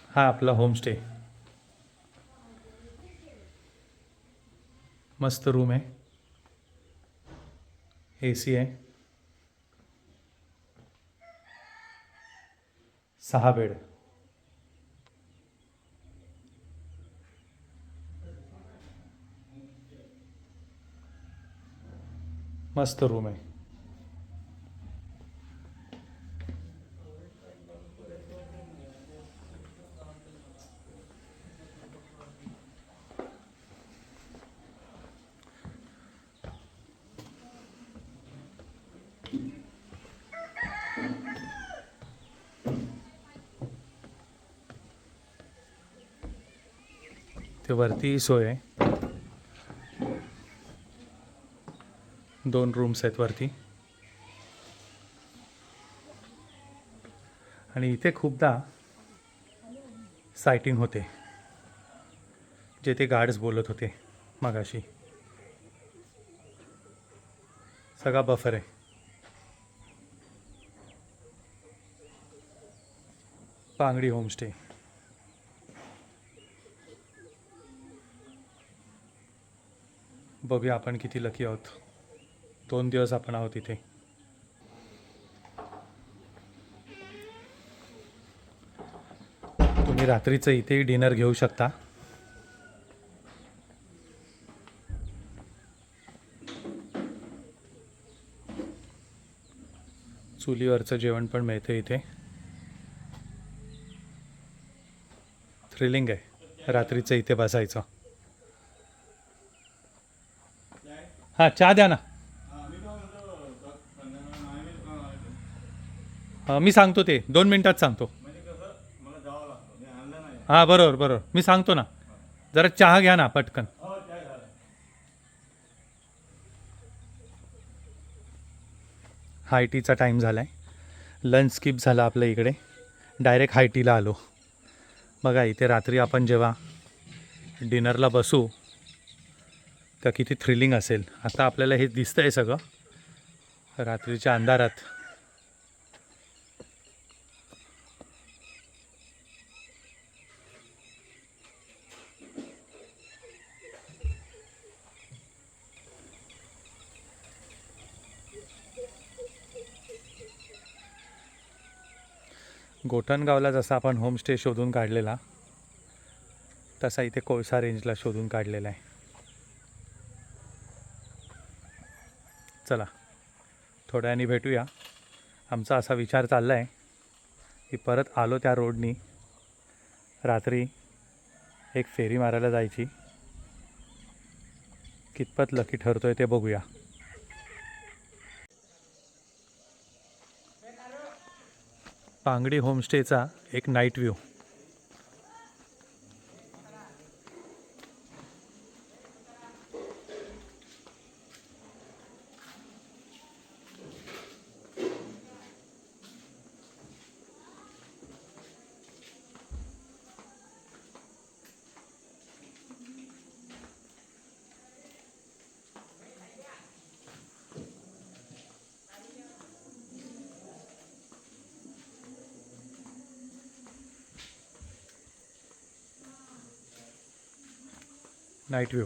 हा आपला होमस्टे. मस्त रूम आहे, AC आहे, 6 बेड. मस्त रूम आहे. ते वरती सोय आहे, 2 रूम्स आहेत वरती. आणि इथे खूपदा सायटिंग होते, जे ते गार्ड्स बोलत होते मगाशी. सगळा बफर आहे. पांगडी होमस्टे. बघूया आपण किती लकी आहोत. 2 दिवस आपण आहोत इथे. तुम्ही रात्रीचं इथे डिनर घेऊ शकता. चुलीवरचं जेवण पण मिळतं इथे. थ्रिलिंग आहे रात्रीचं इथे बसायचं. हां, चहा द्या ना. मी सांगतो ते 2 मिनटात सांगतो. हां, बरोबर. मी सांगतो ना. जरा चहा घ्या ना पटकन. हाय टीचा टाईम झाला आहे. लंच स्किप झाला आपल्या इकडे. डायरेक्ट हाय टीला आलो. बघा इथे रात्री आपण जेव्हा डिनरला बसू तर किती थ्रिलिंग असेल. आता आपल्याला हे दिसतं आहे सगळं रात्रीच्या अंधारात. गोठणगावला जसा आपण होमस्टे शोधून काढलेला तसा इथे कोळसा रेंजला शोधून काढलेला आहे. चला थोड्या वेळाने भेटूया. आमचा असा विचार चालला आहे की परत आलो त्या रोडनी रात्री एक फेरी मारायला जायची. कितपत लकी ठरतोय ते बघूया. पांगडी होमस्टेचा एक नाईट व्ह्यू. Night view.